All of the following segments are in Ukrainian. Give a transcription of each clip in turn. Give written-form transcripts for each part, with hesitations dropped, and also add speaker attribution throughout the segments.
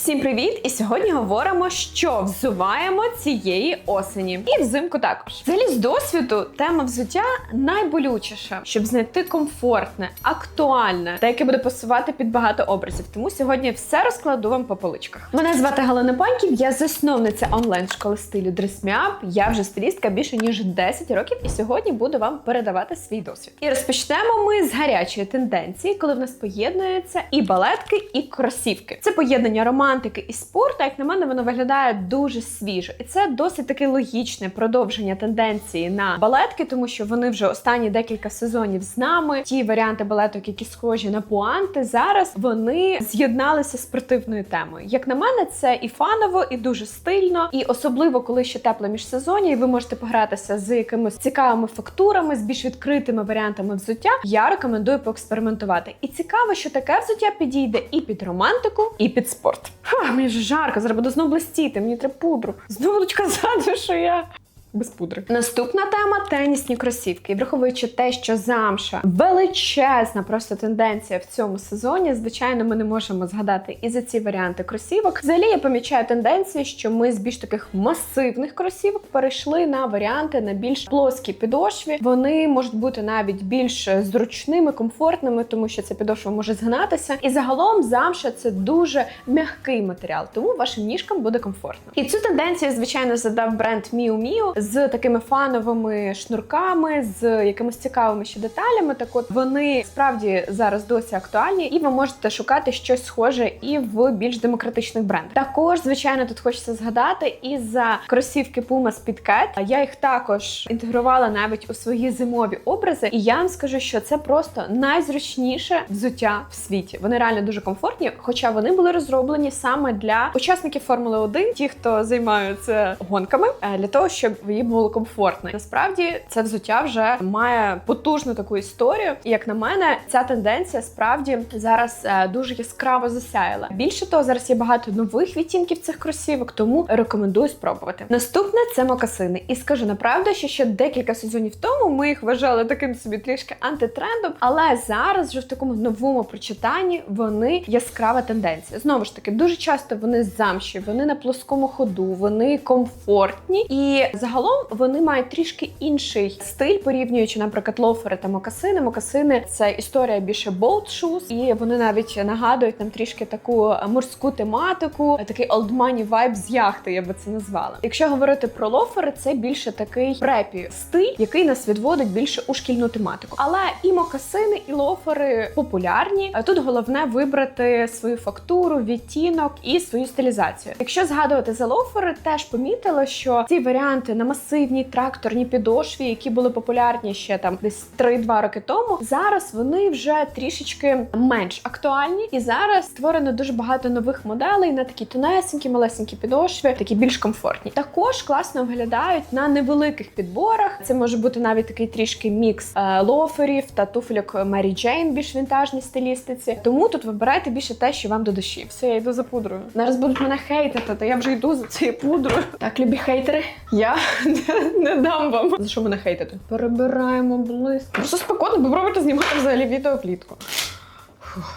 Speaker 1: Всім привіт! І сьогодні говоримо, що взуваємо цієї осені. І взимку також. Взагалі, з досвіду тема взуття найболючіша, щоб знайти комфортне, актуальне та яке буде пасувати під багато образів. Тому сьогодні все розкладу вам по поличках. Мене звати Галина Паньків, я засновниця онлайн-школи стилю Dress Me Up. Я вже стилістка більше ніж 10 років і сьогодні буду вам передавати свій досвід. І розпочнемо ми з гарячої тенденції, коли в нас поєднуються і балетки, і кросівки. Це поєднання романтики і спорту, як на мене, воно виглядає дуже свіжо. І це досить таке логічне продовження тенденції на балетки, тому що вони вже останні декілька сезонів з нами. Ті варіанти балеток, які схожі на пуанти, зараз вони з'єдналися з спортивною темою. Як на мене, це і фаново, і дуже стильно, і особливо, коли ще тепле міжсезоння, і ви можете погратися з якимись цікавими фактурами, з більш відкритими варіантами взуття, я рекомендую поекспериментувати. І цікаво, що таке взуття підійде і під романтику, і під спорт. Мені вже жарко, зараз буду знову блистіти, мені треба пудру. Знову будуть казати, що я без пудри. Наступна тема – тенісні кросівки. І враховуючи те, що замша величезна просто тенденція в цьому сезоні, звичайно, ми не можемо згадати і за ці варіанти кросівок. Взагалі, я помічаю тенденцію, що ми з більш таких масивних кросівок перейшли на варіанти на більш плоскі підошві. Вони можуть бути навіть більш зручними, комфортними, тому що ця підошва може згинатися. І загалом замша – це дуже м'який матеріал, тому вашим ніжкам буде комфортно. І цю тенденцію, звичайно, задав бренд Miu Miu з такими фановими шнурками, з якимись цікавими ще деталями. Так от, вони справді зараз досі актуальні, і ви можете шукати щось схоже і в більш демократичних брендах. Також, звичайно, тут хочеться згадати і за кросівки Puma Speed Cat. Я їх також інтегрувала навіть у свої зимові образи, і я вам скажу, що це просто найзручніше взуття в світі. Вони реально дуже комфортні, хоча вони були розроблені саме для учасників Формули 1, ті, хто займаються гонками, для того, щоб їй було комфортно. Насправді, це взуття вже має потужну таку історію. І, як на мене, ця тенденція справді зараз дуже яскраво засяяла. Більше того, зараз є багато нових відтінків цих кросівок, тому рекомендую спробувати. Наступне – це мокасини. І скажу направду, що ще декілька сезонів тому ми їх вважали таким собі трішки антитрендом, але зараз вже в такому новому прочитанні вони яскрава тенденція. Знову ж таки, дуже часто вони з замші, вони на плоскому ходу, вони комфортні і загалом вони мають трішки інший стиль, порівнюючи, наприклад, лофери та мокасини. Мокасини – це історія більше boat shoes, і вони навіть нагадують нам трішки таку морську тематику, такий old money vibe з яхти, я би це назвала. Якщо говорити про лофери, це більше такий препі стиль, який нас відводить більше у шкільну тематику. Але і мокасини, і лофери популярні. Тут головне вибрати свою фактуру, відтінок і свою стилізацію. Якщо згадувати за лофери, теж помітила, що ці варіанти на масивній тракторній підошві, які були популярні ще там десь 3-2 роки тому, зараз вони вже трішечки менш актуальні. І зараз створено дуже багато нових моделей на такі тонесенькі, малесенькі підошві, такі більш комфортні. Також класно виглядають на невеликих підборах. Це може бути навіть такий трішки мікс лоферів та туфельок Mary Jane, більш вінтажній стилістиці. Тому тут вибирайте більше те, що вам до душі. Все, я йду за пудрою. Зараз будуть мене хейтити, то я вже йду за цією пудрою. Так, любі хейтери, я не дам вам. За що мене хейтити? Перебираємо блиск. Просто спокійно попробуйте знімати взагалі відео влітку.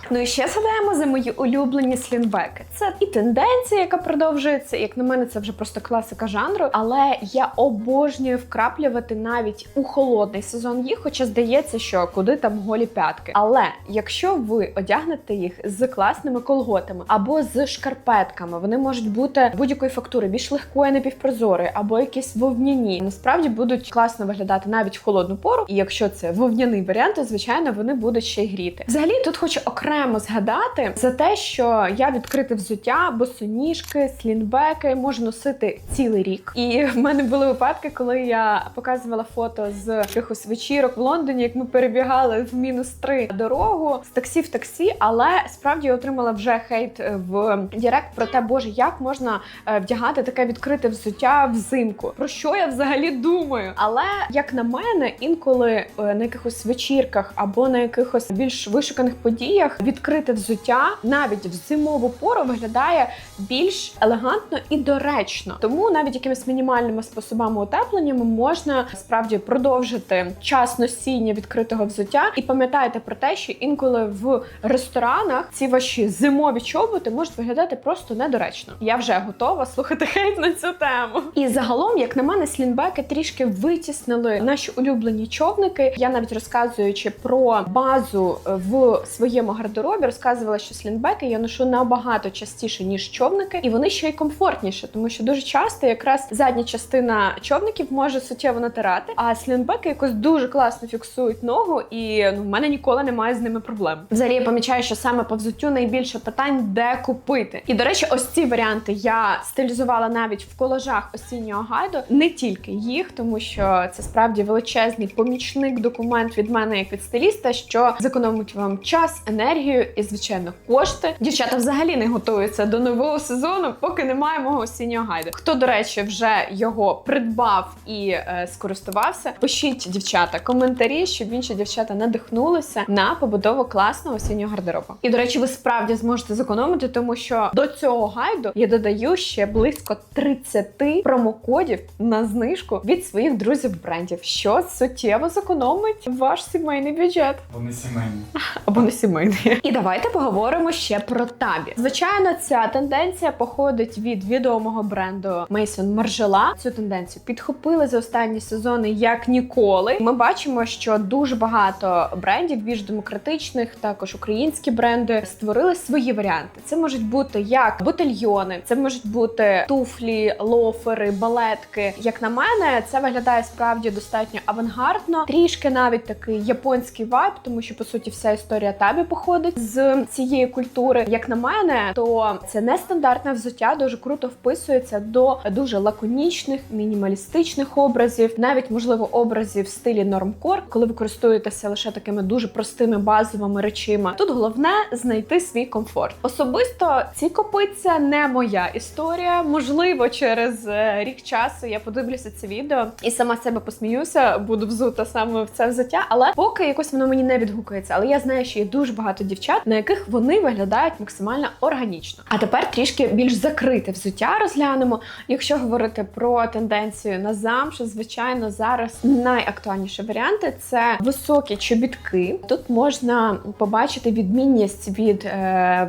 Speaker 1: Ну і ще згадаємо за мої улюблені слінбеки. Це і тенденція, яка продовжується, як на мене, це вже просто класика жанру, але я обожнюю вкраплювати навіть у холодний сезон їх, хоча здається, що куди там голі п'ятки. Але якщо ви одягнете їх з класними колготами або з шкарпетками, вони можуть бути будь-якої фактури, більш легкої, напівпрозорої, або якісь вовняні. Насправді будуть класно виглядати навіть в холодну пору, і якщо це вовняний варіант, то, звичайно, вони будуть ще й гріти. Взагалі, тут хочу окремо згадати за те, що я відкрите взуття, босоніжки, слінбеки можу носити цілий рік. І в мене були випадки, коли я показувала фото з якихось вечірок в Лондоні, як ми перебігали в -3 дорогу з таксі в таксі, але справді я отримала вже хейт в Директ про те, боже, як можна вдягати таке відкрите взуття взимку. Про що я взагалі думаю? Але, як на мене, інколи на якихось вечірках або на якихось більш вишуканих подіях подіях відкрите взуття навіть в зимову пору виглядає більш елегантно і доречно. Тому навіть якимись мінімальними способами утеплення можна справді продовжити час носіння відкритого взуття. І пам'ятайте про те, що інколи в ресторанах ці ваші зимові чоботи можуть виглядати просто недоречно. Я вже готова слухати хейт на цю тему. І загалом, як на мене, слінбеки трішки витіснили наші улюблені човники. Я навіть розказуючи про базу в своєму гардеробі, розказувала, що слінбеки я ношу набагато частіше, ніж човники, і вони ще й комфортніше, тому що дуже часто якраз задня частина човників може суттєво натирати, а слінбеки якось дуже класно фіксують ногу, і в мене ніколи немає з ними проблем. Взагалі я помічаю, що саме по взуттю найбільше питань, де купити. І, до речі, ось ці варіанти я стилізувала навіть в колажах осіннього гайду. Не тільки їх, тому що це справді величезний помічник, документ від мене як від стиліста, що зекономить вам час, енергію і, звичайно, кошти. Дівчата взагалі не готуються до нового сезону, поки немає мого осіннього гайду. Хто, до речі, вже його придбав і скористувався, пишіть, дівчата, коментарі, щоб інші дівчата надихнулися на побудову класного осіннього гардеробу. І, до речі, ви справді зможете зекономити, тому що до цього гайду я додаю ще близько 30 промокодів на знижку від своїх друзів-брендів, що суттєво зекономить ваш сімейний бюджет.
Speaker 2: Або не сімейний.
Speaker 1: Або не сімейний. І давайте поговоримо ще про табі. Звичайно, ця тенденція походить від відомого бренду Maison Margiela. Цю тенденцію підхопили за останні сезони як ніколи. Ми бачимо, що дуже багато брендів, більш демократичних, також українські бренди, створили свої варіанти. Це можуть бути як ботильйони, це можуть бути туфлі, лофери, балетки. Як на мене, це виглядає справді достатньо авангардно, трішки навіть такий японський вайб, тому що, по суті, вся історія табі походить з цієї культури. Як на мене, то це нестандартне взуття, дуже круто вписується до дуже лаконічних, мінімалістичних образів, навіть, можливо, образів в стилі нормкор, коли ви користуєтеся лише такими дуже простими базовими речима. Тут головне знайти свій комфорт. Особисто ці копиця не моя історія. Можливо, через рік часу я подивлюся це відео і сама себе посміюся, буду взута саме в це взуття, але поки якось воно мені не відгукується. Але я знаю, що є дуже багато дівчат, на яких вони виглядають максимально органічно. А тепер трішки більш закрите взуття розглянемо. Якщо говорити про тенденцію на замшу, звичайно, зараз найактуальніші варіанти – це високі чобітки. Тут можна побачити відмінність від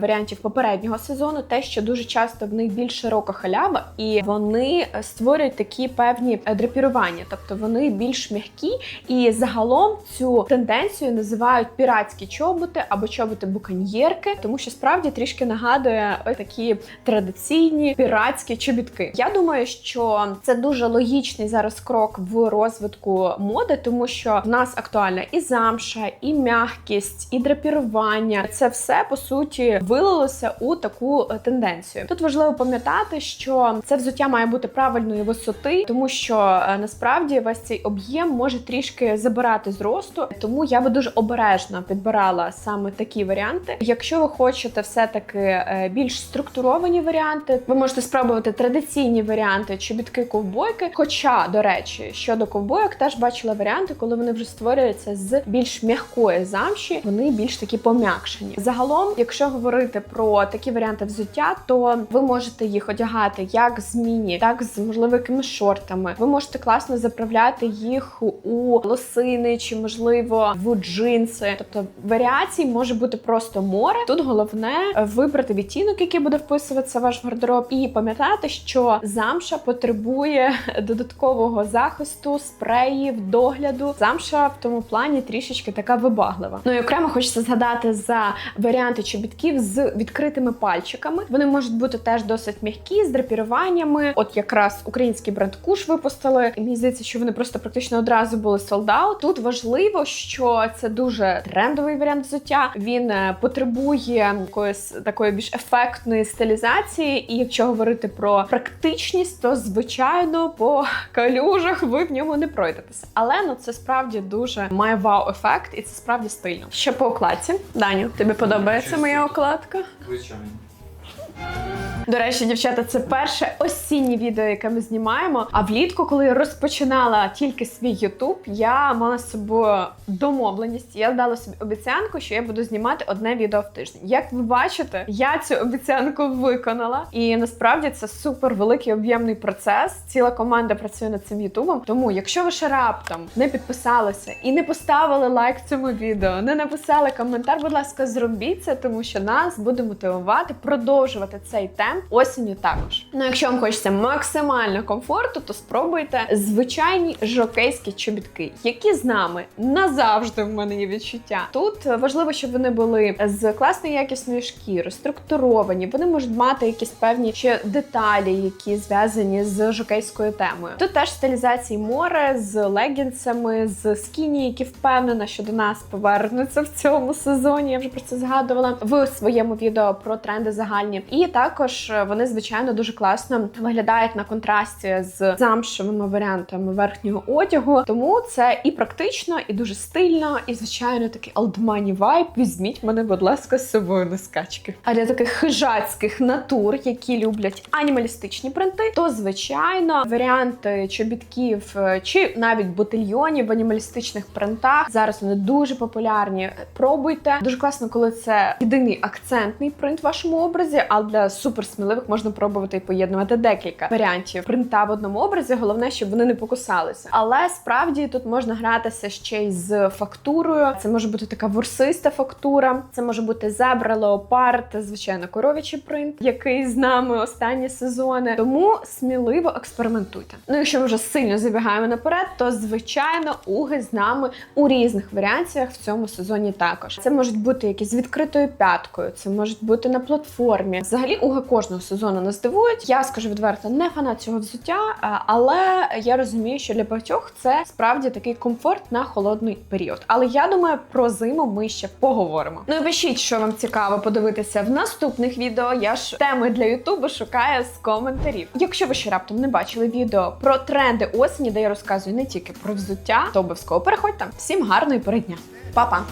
Speaker 1: варіантів попереднього сезону, те, що дуже часто в них більш широка халява, і вони створюють такі певні драпірування, тобто вони більш м'які, і загалом цю тенденцію називають піратські чоботи або чоботи-буконьєрки, тому що справді трішки нагадує ось такі традиційні піратські чобітки. Я думаю, що це дуже логічний зараз крок в розвитку моди, тому що в нас актуальна і замша, і м'якість, і драпірування. Це все, по суті, вилилося у таку тенденцію. Тут важливо пам'ятати, що це взуття має бути правильної висоти, тому що насправді весь цей об'єм може трішки забирати з росту, тому я би дуже обережно підбирала саме такі варіанти. Якщо ви хочете все-таки більш структуровані варіанти, ви можете спробувати традиційні варіанти чобітки-ковбойки, хоча, до речі, щодо ковбойок теж бачила варіанти, коли вони вже створюються з більш м'якої замші, вони більш такі пом'якшені. Загалом, якщо говорити про такі варіанти взуття, то ви можете їх одягати як з міні, так з, можливо, якимись шортами. Ви можете класно заправляти їх у лосини чи, можливо, в джинси. Тобто варіацій може бути просто море. Тут головне вибрати відтінок, який буде вписуватися в ваш гардероб, і пам'ятати, що замша потребує додаткового захисту, спреїв, догляду. Замша в тому плані трішечки така вибаглива. Ну і окремо хочеться згадати за варіанти чобітків з відкритими пальчиками. Вони можуть бути теж досить м'які, з драпіруваннями. От якраз український бренд Куш випустили. І мені здається, що вони просто практично одразу були sold out. Тут важливо, що це дуже трендовий варіант взуття. Він потребує якоїсь такої більш ефектної стилізації. І якщо говорити про практичність, то, звичайно, по калюжах ви в ньому не пройдетеся. Але це справді дуже має вау-ефект, і це справді стильно. Ще по окладці. Даню, тобі подобається моя окладка?
Speaker 2: Звичайно.
Speaker 1: До речі, дівчата, це перше осіннє відео, яке ми знімаємо. А влітку, коли я розпочинала тільки свій YouTube, я мала з собою домовленість. Я дала собі обіцянку, що я буду знімати одне відео в тиждень. Як ви бачите, я цю обіцянку виконала. І насправді це супер великий об'ємний процес. Ціла команда працює над цим ютубом. Тому, якщо ви ще раптом не підписалися і не поставили лайк цьому відео, не написали коментар, будь ласка, зробіть це, тому що нас буде мотивувати продовжувати цей темп осінню також. Ну, якщо вам хочеться максимально комфорту, то спробуйте звичайні жокейські чобітки, які з нами назавжди, в мене є відчуття. Тут важливо, щоб вони були з класної якісної шкіри, структуровані, вони можуть мати якісь певні ще деталі, які зв'язані з жокейською темою. Тут теж стилізації море з легінсами, з скіні, які впевнена, що до нас повернуться в цьому сезоні. Я вже про це згадувала в своєму відео про тренди загальні. І також вони, звичайно, дуже класно виглядають на контрасті з замшевими варіантами верхнього одягу. Тому це і практично, і дуже стильно, і, звичайно, такий олдмані вайб. Візьміть мене, будь ласка, з собою на скачки. А для таких хижацьких натур, які люблять анімалістичні принти, то, звичайно, варіанти чобітків чи навіть ботильйонів в анімалістичних принтах зараз вони дуже популярні. Пробуйте. Дуже класно, коли це єдиний акцентний принт в вашому образі, а для суперсміливих можна пробувати і поєднувати декілька варіантів принта в одному образі. Головне, щоб вони не покусалися. Але справді тут можна гратися ще й з фактурою. Це може бути така ворсиста фактура, це може бути зебра, леопард, звичайно, коров'ячий принт, який з нами останні сезони. Тому сміливо експериментуйте. Ну, якщо ми вже сильно забігаємо наперед, то, звичайно, уги з нами у різних варіаціях в цьому сезоні також. Це можуть бути якісь з відкритою п'яткою, це можуть бути на платформі. Взагалі, уги кожного сезону нас дивують. Я, скажу відверто, не фанат цього взуття, але я розумію, що для багатьох це справді такий комфорт на холодний період. Але я думаю, про зиму ми ще поговоримо. Ну і пишіть, що вам цікаво подивитися в наступних відео. Я ж теми для ютубу шукаю з коментарів. Якщо ви ще раптом не бачили відео про тренди осені, де я розказую не тільки про взуття, то обов'язково переходьте. Всім гарної передня. Па-па!